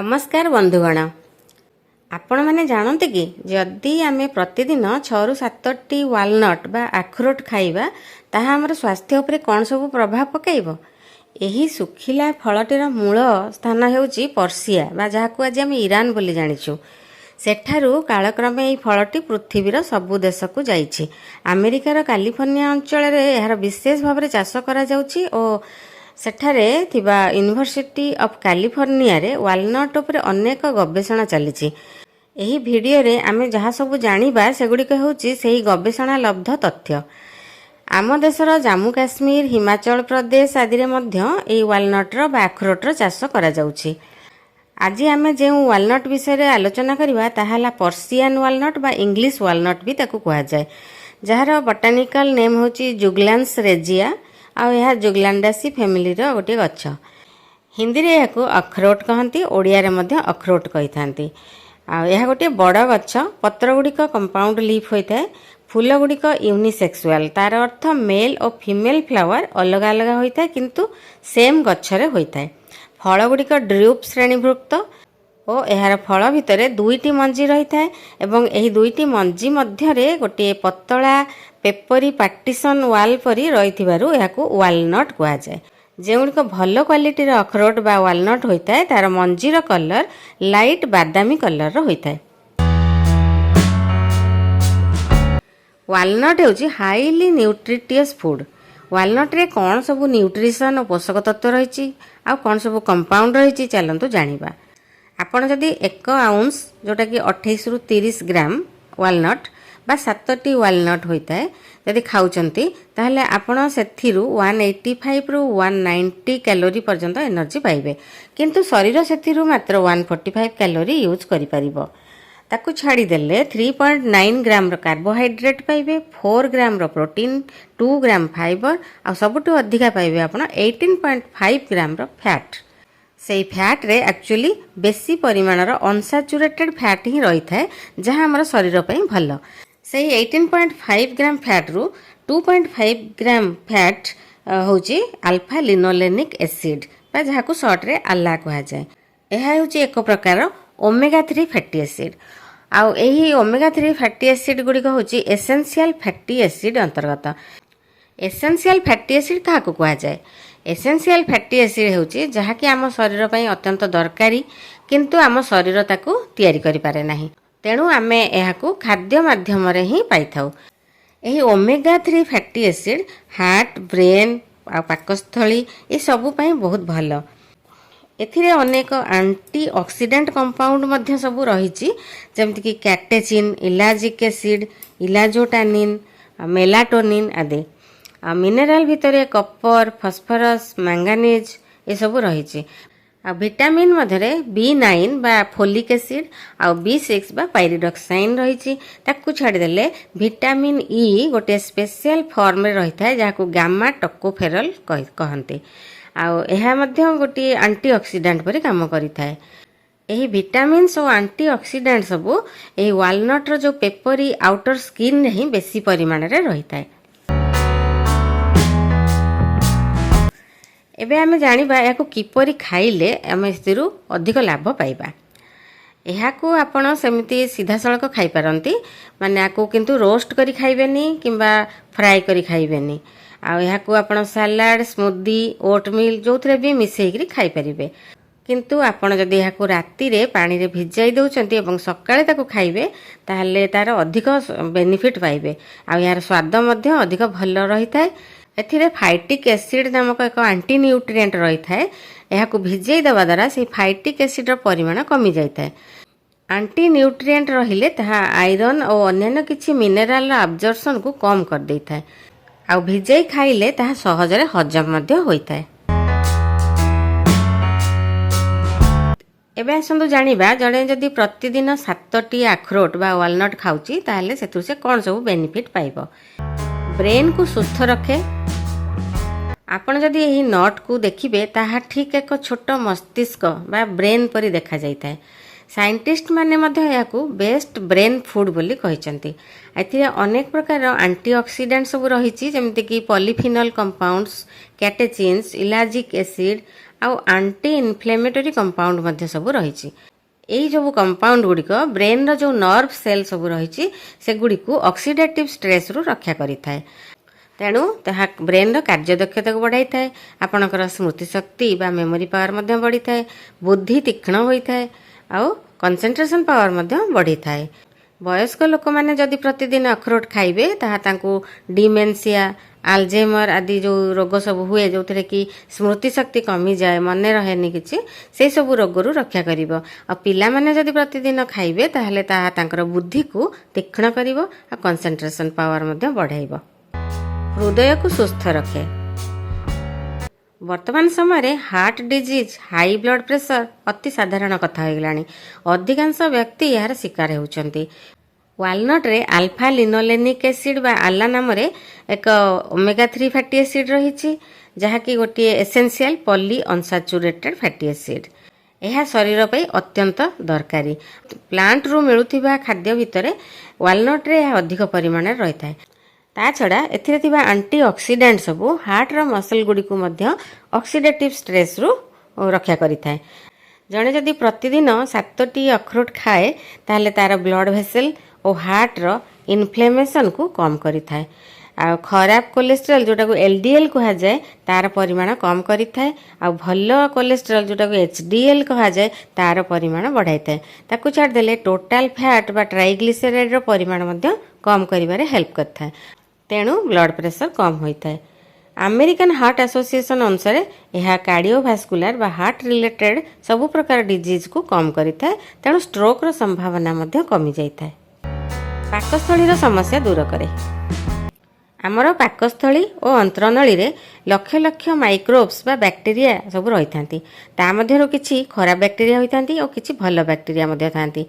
नमस्कार बंधुगण आपण मैंने जानते कि जदि आम प्रतिदिन 6 ରୁ 7ଟି वालनट बा आखरोट खाइबा ताहा हमर स्वास्थ्य उपरे कौन सब प्रभाव पकाइब। एही सुखिला फलटीर मूल स्थान हेउची पर्सिया बा जहाकू आज आम ईरान बोली जानिछु। सेठारु कालक्रमे एही फलटी पृथ्वीर सबु देशकू जाइछि। अमेरिकार कैलिफोर्निया अंचल रे एहार विशेष भाव चाष करा जाउछि ओ सेठारे थिबा यूनिवर्सिटी ऑफ कैलिफोर्निया रे वालनट उपरे अनेक गवेषणा चलीछि। एही भिडियो रे आमे जहा सब जानिबा सेगुडिक हेउछि सेही गवेषणा लब्ध तथ्य। आम देशर जम्मू काश्मीर हिमाचल प्रदेश आदि रे मध्य एही वालनटर बा अखरोटर चाष करा जाउछि। आज आमे जे वालनट विषय रे आलोचना करिबा ताहाला पर्सियन वालनट बा इंग्लिश वालनट भी ताकू कहा जाय, जहार बोटानिकल नेम होछि जुगलान्स रेजिया आ यह जुगलांडासी फैमिली रो गोटे गछ। हिंदी रे याकू अखरोट कहती, ओडिया रे मध्य अखरोट कहि थांती। आ यह गोटे बड़ गछ, पत्र गुड़िक कंपाउंड लीफ होता है, फूल गुड़िक यूनिसेक्सुअल, तार अर्थ मेल और फीमेल फ्लावर अलग अलग होता है किंतु सेम गछरे होता है। फल गुड़िक ड्रूप श्रेणीभुक्त और यार फल भितर दुईटी मंजी रही है एवं यही दुईटी मंजी मध्य गोटे पतला पेपरी पार्टीशन वाल परी रही वालनट कह जाए। जोगुड़िक भल क्वालिटीर अखरोट बा वालनट होता है तार मंजीर कलर लाइट बादामी कलर होता है। वालनट होची हाईली न्यूट्रिटियस फूड। वालनट रे कौन सब न्यूट्रिशन और पोषक तत्व रही आ कौन सब कंपाउंड रही चलतु जानिबा। आपण जदि 1 आउंस जोटा कि 28 ରୁ 30 ग्राम वालनट बा 7टी वालनट होता है जदि खाउचंती ताहले आपण सेथिरु 185 ରୁ 190 कैलोरी पर्यंत एनर्जी पाइबे, किंतु शरीर सेथिरु मात्र 145 कैलोरी यूज करि परिबो। ताकू छाड़ी देले 3.9 ग्राम रो कार्बोहाइड्रेट पाइबे, 4 ग्राम रो प्रोटीन, 2 ग्राम फाइबर आ सबटु अधिका पाइबे आपण 18.5 ग्राम रो फैट। से फैट रे एक्चुअली बेसी परिमाणर अनसैचुरेटेड फैट ही रही है जहाँ आम शरीर पर भल। से 18.5 ग्राम फैट रु 2.5 ग्राम फैट होची अल्फा लिनोलेनिक एसिड बा जहाँ को शॉर्ट रे आला कहा जाए। यह हूँ एक प्रकार ओमेगा 3 फैटी एसिड। आउ यही ओमेगा 3 फैटी एसिड गुड़िक हूँ एसेंशियल फैटी एसिड अंतर्गत। एसेंशियल फैटी एसिड क्या कहा जाए? एसेंशियल फैटी एसिड होची जहाँ कि आम शरीर ପାଇଁ अत्यंत दरकारी किंतु आम शरीर ताकू तैयारी करि पारे नाही, तेणु आमे एहाकू खाद्य माध्यम रे ही पाई थाउ। एही omega 3 fatty acid heart, brain आ पाकस्थली ए सबु ପାଇଁ बहुत भलो। एथिरे अनेक एंटी ऑक्सीडेंट कंपाउंड मध्य सबु रहिछि, जेमति कि कैटेचिन, इलाजिक एसिड, इलाजोटानिन, मेलाटोनिन आदि। आ मिनेराल भितर कपर, फॉस्फोरस, मैंगानीज ये सब रही। आ विटामिन मधरे B9 बा फोलिक एसिड आ B6 बा पायरिडॉक्साइन रही। ताकू छाड़देले विटामिन ई गोटे स्पेशल फॉर्म में रही है जहाँ को गामा टोकोफेरल कहते। आ गोटे एंटीऑक्सीडेंट परी काम करिथाए। एही विटामिन्स और एंटीऑक्सीडेंट सबू एही वालनट जो पेपरी आउटर स्किन ही बेसी परिमाण रे रही है। एबे आमे जानिबा याको किपरि खाइले आमे स्थिरु अधिक लाभ पाइबा। एहाकू आपण सेमिति सीधा सळक खाइ पारंती, माने याको किंतु रोस्ट करी खाइबेनी किंबा फ्राई करी खाइबेनी। आ एहाकू आपण सलाड, स्मूदी, ओटमील जोथरे भी मिसेइकरी खाइ परिबे। किंतु आपण जदि एहाकू राती रे पानी रे भिजाई दउचंती एवं सकाळे ताकू खाइबे ताहले तार अधिक बेनिफिट पाइबे। आ यार स्वाद मध्य अधिक भलो रहिताय। एथिरे फाइटिक एसिड नामक एक एंटी न्यूट्रिएंट रही है। यह भिजई देवा द्वारा से फाइटिक एसिड परिमाण कमी जाए। एंटी न्यूट्रिएंट रहिले ताहा आयरन और अन्य किछि मिनेराल अब्जॉर्प्शन को कम कर देता है। आ भिजई खाइले ताहा सहजरे हजम मध्य होता है। एबे आसंतु जानिबा जणे जदि प्रतिदिन 7टी आखरोट बा वालनट खाउची ताहले सेतु से कोन सब बेनिफिट पाइबो। ब्रेन को सुस्थ रखे। आपण जदि यही नट को देखिबे ताहा ठीक एक छोट मस्तिष्क बा ब्रेन परी देखा जाइଥାଏ। साइंटिस्ट माने मध्य याकू बेस्ट ब्रेन फूड बोली कहिसंती। एथिरे अनेक प्रकार एंटीऑक्सीडेंट सब रहिछि, जेमिति कि पॉलीफिनल कंपाउंड्स, कैटेचिन्स, इलाजिक एसिड ଆଉ ଆଣ୍ଟି ଇନଫ୍ଲେମେଟୋରୀ କମ୍ପାଉଣ୍ଡ ମଧ୍ୟ ସବୁ ରହିଛି। ଏଇ ସବୁ କମ୍ପାଉଣ୍ଡ ଗୁଡ଼ିକ ବ୍ରେନ୍ର ଯେଉଁ ନର୍ଭ ସେଲ୍ ସବୁ ରହିଛି ସେଗୁଡ଼ିକୁ ଅକ୍ସିଡେଟିଭ୍ ଷ୍ଟ୍ରେସ୍ରୁ ରକ୍ଷା କରିଥାଏ। ତେଣୁ ତାହା ବ୍ରେନ୍ର କାର୍ଯ୍ୟଦକ୍ଷତାକୁ ବଢ଼ାଇଥାଏ। ଆପଣଙ୍କର ସ୍ମୃତିଶକ୍ତି ବା ମେମୋରି ପାୱାର ମଧ୍ୟ ବଢ଼ିଥାଏ, ବୁଦ୍ଧି ତୀକ୍ଷ୍ଣ ହୋଇଥାଏ, ଆଉ କନସେନ୍ଟ୍ରେସନ୍ ପାୱାର ମଧ୍ୟ ବଢ଼ିଥାଏ। ବୟସ୍କ ଲୋକମାନେ ଯଦି ପ୍ରତିଦିନ ଅଖରୋଟ ଖାଇବେ ତାହା ତାଙ୍କୁ ଡିମେନ୍ସିଆ, ଆଲଜେମର ଆଦି ଯେଉଁ ରୋଗ ସବୁ ହୁଏ ଯେଉଁଥିରେ କି ସ୍ମୃତିଶକ୍ତି କମିଯାଏ, ମନେ ରହେନି କିଛି, ସେହିସବୁ ରୋଗରୁ ରକ୍ଷା କରିବ। ଆଉ ପିଲାମାନେ ଯଦି ପ୍ରତିଦିନ ଖାଇବେ ତାହେଲେ ତାହା ତାଙ୍କର ବୁଦ୍ଧିକୁ ତୀକ୍ଷ୍ଣ କରିବ ଆଉ କନସେନ୍ଟ୍ରେସନ୍ ପାୱାର ମଧ୍ୟ ବଢ଼ାଇବ। ହୃଦୟକୁ ସୁସ୍ଥ ରଖେ। ବର୍ତ୍ତମାନ ସମୟରେ heart disease, high blood pressure ଅତି ସାଧାରଣ କଥା ହୋଇଗଲାଣି। ଅଧିକାଂଶ ବ୍ୟକ୍ତି ଏହାର ଶିକାର ହେଉଛନ୍ତି। ୱାଲନଟ୍ରେ ଆଲଫା ଲିନୋଲେନିକ୍ ଏସିଡ୍ ବା ଆଲା ନାମରେ ଏକ ଓମେଗା 3 ଫ୍ୟାଟି ଏସିଡ୍ ରହିଛି, ଯାହାକି ଗୋଟିଏ ଏସେନ୍ସିଆଲ ପଲି ଅନସାଚୁରେଟେଡ୍ ଫ୍ୟାଟି ଏସିଡ୍। ଏହା ଶରୀର ପାଇଁ ଅତ୍ୟନ୍ତ ଦରକାରୀ। ପ୍ଲାଣ୍ଟରୁ ମିଳୁଥିବା ଖାଦ୍ୟ ଭିତରେ ୱାଲନଟ୍ରେ ଏହା ଅଧିକ ପରିମାଣରେ ରହିଥାଏ। ତା ଛଡ଼ା ଏଥିରେ ଥିବା ଆଣ୍ଟି ଅକ୍ସିଡାଣ୍ଟ ସବୁ ହାର୍ଟର ମସଲ୍ ଗୁଡ଼ିକୁ ମଧ୍ୟ ଅକ୍ସିଡେଟିଭ୍ ଷ୍ଟ୍ରେସ୍ରୁ ରକ୍ଷା କରିଥାଏ। ଜଣେ ଯଦି ପ୍ରତିଦିନ 7ଟି ଅଖରୋଟ ଖାଏ ତାହେଲେ ତାର ବ୍ଲଡ୍ ଭେସେଲ୍ ଓ ହାର୍ଟର ଇନଫ୍ଲେମେସନ୍କୁ କମ୍ କରିଥାଏ। ଆଉ ଖରାପ କୋଲେଷ୍ଟ୍ରଲ୍ ଯେଉଁଟାକୁ LDL କୁହାଯାଏ ତାର ପରିମାଣ କମ୍ କରିଥାଏ। ଆଉ ଭଲ କୋଲେଷ୍ଟ୍ରଲ୍ ଯେଉଁଟାକୁ HDL କୁହାଯାଏ ତାର ପରିମାଣ ବଢ଼ାଇଥାଏ। ତାକୁ ଛାଡ଼ିଦେଲେ ଟୋଟାଲ୍ ଫ୍ୟାଟ୍ ବା ଟ୍ରାଇଗ୍ଲିସେରାଇଡ଼୍ର ପରିମାଣ ମଧ୍ୟ କମ୍ କରିବାରେ ହେଲ୍ପ କରିଥାଏ। ତେଣୁ ବ୍ଲଡ୍ ପ୍ରେସର କମ୍ ହୋଇଥାଏ। ଆମେରିକାନ୍ ହାର୍ଟ ଆସୋସିଏସନ୍ ଅନୁସାରେ ଏହା କାର୍ଡ଼ିଓଭାସ୍କୁଲାର ବା ହାର୍ଟ ରିଲେଟେଡ୍ ସବୁ ପ୍ରକାର ଡିଜିଜ୍କୁ କମ୍ କରିଥାଏ। ତେଣୁ ଷ୍ଟ୍ରୋକ୍ର ସମ୍ଭାବନା ମଧ୍ୟ କମିଯାଇଥାଏ। ପାକସ୍ଥଳୀର ସମସ୍ୟା ଦୂର କରେ। ଆମର ପାକସ୍ଥଳୀ ଓ ଅନ୍ତ୍ରନଳୀରେ ଲକ୍ଷ ଲକ୍ଷ ମାଇକ୍ରୋବ୍ସ ବା ବ୍ୟାକ୍ଟେରିଆ ସବୁ ରହିଥାନ୍ତି। ତା ମଧ୍ୟରୁ କିଛି ଖରାପ ବ୍ୟାକ୍ଟେରିଆ ହୋଇଥାନ୍ତି ଓ କିଛି ଭଲ ବ୍ୟାକ୍ଟେରିଆ ମଧ୍ୟ ଥାନ୍ତି।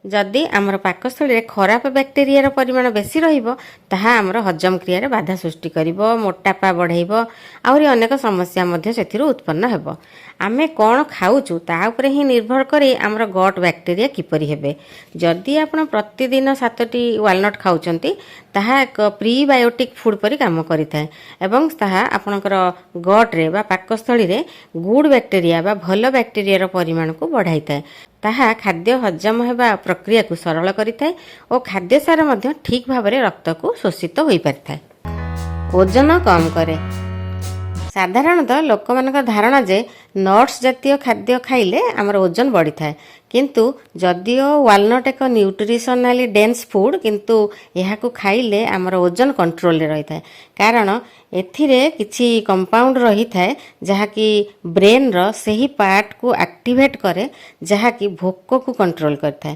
ଯଦି ଆମର ପାକସ୍ଥଳୀରେ ଖରାପ ବ୍ୟାକ୍ଟେରିଆର ପରିମାଣ ବେଶୀ ରହିବ ତାହା ଆମର ହଜମ କ୍ରିୟାରେ ବାଧା ସୃଷ୍ଟି କରିବ, ମୋଟାପା ବଢ଼ାଇବ, ଆହୁରି ଅନେକ ସମସ୍ୟା ମଧ୍ୟ ସେଥିରୁ ଉତ୍ପନ୍ନ ହେବ। ଆମେ କ'ଣ ଖାଉଛୁ ତା ଉପରେ ହିଁ ନିର୍ଭର କରି ଆମର ଗଟ୍ ବ୍ୟାକ୍ଟେରିଆ କିପରି ହେବେ। ଯଦି ଆପଣ ପ୍ରତିଦିନ 7ଟି ୱାଲନଟ୍ ଖାଉଛନ୍ତି ତାହା ଏକ ପ୍ରିବାୟୋଟିକ୍ ଫୁଡ୍ ପରି କାମ କରିଥାଏ ଏବଂ ତାହା ଆପଣଙ୍କର ଗଟ୍ରେ ବା ପାକସ୍ଥଳୀରେ ଗୁଡ୍ ବ୍ୟାକ୍ଟେରିଆ ବା ଭଲ ବ୍ୟାକ୍ଟେରିଆର ପରିମାଣକୁ ବଢ଼ାଇଥାଏ। ତାହା ଖାଦ୍ୟ ହଜମ ହେବା ପ୍ରକ୍ରିୟାକୁ ସରଳ କରିଥାଏ ଓ ଖାଦ୍ୟସାର ମଧ୍ୟ ଠିକ୍ ଭାବରେ ରକ୍ତକୁ ଶୋଷିତ ହୋଇପାରିଥାଏ। ଓଜନ କମ୍ କରେ। ସାଧାରଣତଃ ଲୋକମାନଙ୍କ ଧାରଣା ଯେ ନଟ୍ସ ଜାତୀୟ ଖାଦ୍ୟ ଖାଇଲେ ଆମର ଓଜନ ବଢ଼ିଥାଏ, କିନ୍ତୁ ଯଦିଓ ୱାଲନଟ୍ ଏକ ନ୍ୟୁଟ୍ରିସନାଲି ଡେନ୍ସ ଫୁଡ୍ କିନ୍ତୁ ଏହାକୁ ଖାଇଲେ ଆମର ଓଜନ କଣ୍ଟ୍ରୋଲରେ ରହିଥାଏ। କାରଣ ଏଥିରେ କିଛି କମ୍ପାଉଣ୍ଡ ରହିଥାଏ ଯାହାକି ବ୍ରେନ୍ର ସେହି ପାର୍ଟକୁ ଆକ୍ଟିଭେଟ୍ କରେ ଯାହାକି ଭୋକକୁ କଣ୍ଟ୍ରୋଲ କରିଥାଏ।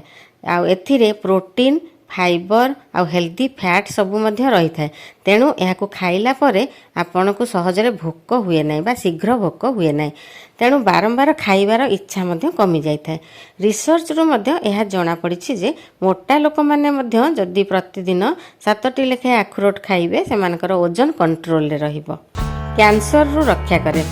ଆଉ ଏଥିରେ ପ୍ରୋଟିନ୍, ଫାଇବର ଆଉ ହେଲ୍ଦି ଫ୍ୟାଟ୍ ସବୁ ମଧ୍ୟ ରହିଥାଏ। ତେଣୁ ଏହାକୁ ଖାଇଲା ପରେ ଆପଣଙ୍କୁ ସହଜରେ ଭୋକ ହୁଏ ନାହିଁ ବା ଶୀଘ୍ର ଭୋକ ହୁଏ ନାହିଁ। ତେଣୁ ବାରମ୍ବାର ଖାଇବାର ଇଚ୍ଛା ମଧ୍ୟ କମିଯାଇଥାଏ। ରିସର୍ଚ୍ଚରୁ ମଧ୍ୟ ଏହା ଜଣାପଡ଼ିଛି ଯେ ମୋଟା ଲୋକମାନେ ମଧ୍ୟ ଯଦି ପ୍ରତିଦିନ 7ଟି ଲେଖାଏଁ ଆଖରୋଟ ଖାଇବେ ସେମାନଙ୍କର ଓଜନ କଣ୍ଟ୍ରୋଲରେ ରହିବ। କ୍ୟାନ୍ସରରୁ ରକ୍ଷା କରେ।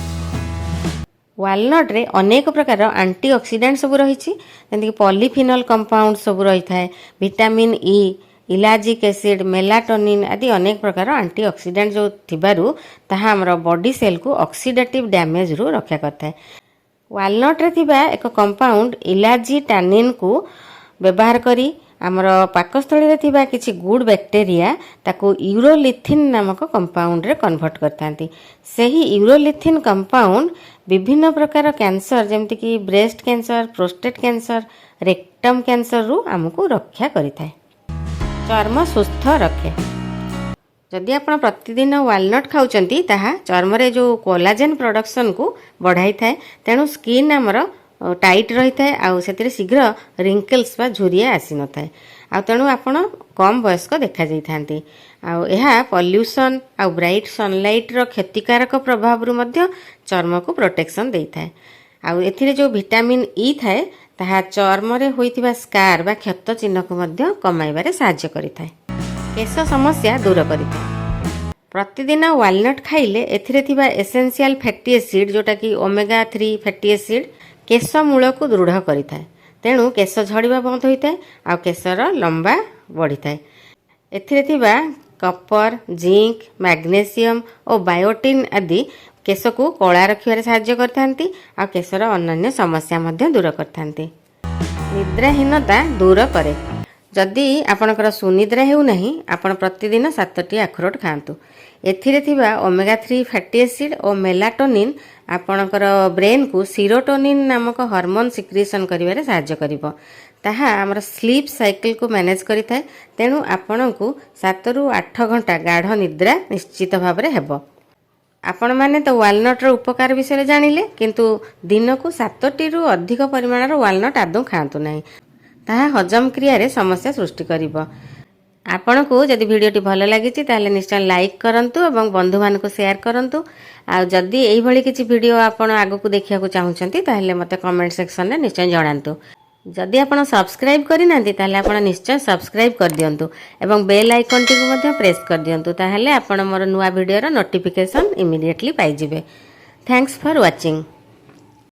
ୱାଲନଟ୍ରେ ଅନେକ ପ୍ରକାର ଆଣ୍ଟି ଅକ୍ସିଡାଣ୍ଟ ସବୁ ରହିଛି, ଯେମିତିକି ପଲିଫିନଲ୍ କମ୍ପାଉଣ୍ଡ ସବୁ ରହିଥାଏ, ଭିଟାମିନ୍ ଇ, ଇଲାଜିକ୍ ଏସିଡ୍, ମେଲାଟୋନିନ୍ ଆଦି ଅନେକ ପ୍ରକାର ଆଣ୍ଟି ଅକ୍ସିଡାଣ୍ଟ ଯେଉଁ ଥିବାରୁ ତାହା ଆମର ବଡି ସେଲ୍କୁ ଅକ୍ସିଡେଟିଭ୍ ଡ୍ୟାମେଜରୁ ରକ୍ଷା କରିଥାଏ। ୱାଲନଟ୍ରେ ଥିବା ଏକ କମ୍ପାଉଣ୍ଡ ଇଲାଜିଟାନିନ୍କୁ ବ୍ୟବହାର କରି ଆମର ପାକସ୍ଥଳୀରେ ଥିବା କିଛି ଗୁଡ୍ ବ୍ୟାକ୍ଟେରିଆ ତାକୁ ୟୁରୋଲିଥିନ୍ ନାମକ କମ୍ପାଉଣ୍ଡରେ କନଭର୍ଟ କରିଥାନ୍ତି। ସେହି ୟୁରୋଲିଥିନ୍ କମ୍ପାଉଣ୍ଡ ବିଭିନ୍ନ ପ୍ରକାର କ୍ୟାନ୍ସର ଯେମିତିକି breast cancer, prostate cancer, rectum କ୍ୟାନ୍ସରରୁ ଆମକୁ ରକ୍ଷା କରିଥାଏ। ଚର୍ମ ସୁସ୍ଥ ରଖେ। ଯଦି ଆପଣ ପ୍ରତିଦିନ ୱାଲନଟ୍ ଖାଉଛନ୍ତି ତାହା ଚର୍ମରେ ଯେଉଁ କୋଲାଜେନ୍ ପ୍ରଡକ୍ସନକୁ ବଢ଼ାଇଥାଏ। ତେଣୁ ସ୍କିନ୍ ଆମର ଟାଇଟ୍ ରହିଥାଏ ଆଉ ସେଥିରେ ଶୀଘ୍ର ରିଙ୍କଲ୍ସ ବା ଝୁରିଆ ଆସିନଥାଏ। ଆଉ ତେଣୁ ଆପଣ କମ୍ ବୟସ୍କ ଦେଖାଯାଇଥାନ୍ତି। ଆଉ ଏହା ପଲ୍ୟୁସନ୍ ଆଉ ବ୍ରାଇଟ୍ ସନଲାଇଟ୍ର କ୍ଷତିକାରକ ପ୍ରଭାବରୁ ମଧ୍ୟ ଚର୍ମକୁ ପ୍ରୋଟେକ୍ସନ୍ ଦେଇଥାଏ। ଆଉ ଏଥିରେ ଯେଉଁ ଭିଟାମିନ୍ ଇ ଥାଏ ତାହା ଚର୍ମରେ ହୋଇଥିବା ସ୍କାର ବା କ୍ଷତ ଚିହ୍ନକୁ ମଧ୍ୟ କମାଇବାରେ ସାହାଯ୍ୟ କରିଥାଏ। କେଶ ସମସ୍ୟା ଦୂର କରିଥାଏ। ପ୍ରତିଦିନ ୱାଲନଟ୍ ଖାଇଲେ ଏଥିରେ ଥିବା ଏସେନ୍ସିଆଲ ଫ୍ୟାଟି ଏସିଡ୍ ଯେଉଁଟାକି ଓମେଗା 3 ଫ୍ୟାଟି ଏସିଡ୍ କେଶ ମୂଳକୁ ଦୃଢ଼ କରିଥାଏ। ତେଣୁ କେଶ ଝଡ଼ିବା ବନ୍ଦ ହୋଇଥାଏ ଆଉ କେଶର ଲମ୍ବା ବଢ଼ିଥାଏ। ଏଥିରେ ଥିବା କପର, ଜିଙ୍କ, ମ୍ୟାଗ୍ନେସିୟମ୍ ଓ ବାୟୋଟିନ୍ ଆଦି केशको कला रखिबारे साहाय्य करथांती आ केशर अन्य समस्या मध्य दूर करथांती। निद्राहीनता दूर करे। जदि आपणकर सुनिद्रा हेउ नाही आपण प्रतिदिन 7टी अखरोट खाआंतु। एथिरे थिबा ओमेगा 3 फैटी एसिड और मेलाटोनिन आपणकर ब्रेन को सीरोटोनिन नामक हार्मोन सिक्रिएशन करिवारे साहाय्य करिवो। ताहा हमर स्लीप साइकिल को मैनेज करि थाए। तेणु आपण को 7 रु 8 घंटा गाढ़ निद्रा निश्चित भाव में हेबो। आपण माने तो वालनट रो उपकार विषय जानिले, किंतु दिन को 7टी रु अधिक परिमाण वालनट आदौ खाआंतु नाही। ताहा हजम क्रिया समस्या सृष्टि करिवो। आपण को जदि वीडियोटी भल लगी ताहले निश्चय लाइक करंतु एवं बंधु मानक शेयर करंतु। आ जदि एही भली किछि वीडियो आपण आगु को देखिया को चाहुचंती ताहले मते कमेंट सेक्शन में निश्चय जणांतु। जदि आपण सब्सक्राइब करिनांती ताहले आपण निश्चय सब्सक्राइब कर दियंतु एवं बेल आइकन टी को मध्य प्रेस कर दियंतु। ताहले आपण मोर नुवा वीडियो रो नोटिफिकेशन इमीडिएटली पाई जिवे। Thanks for watching.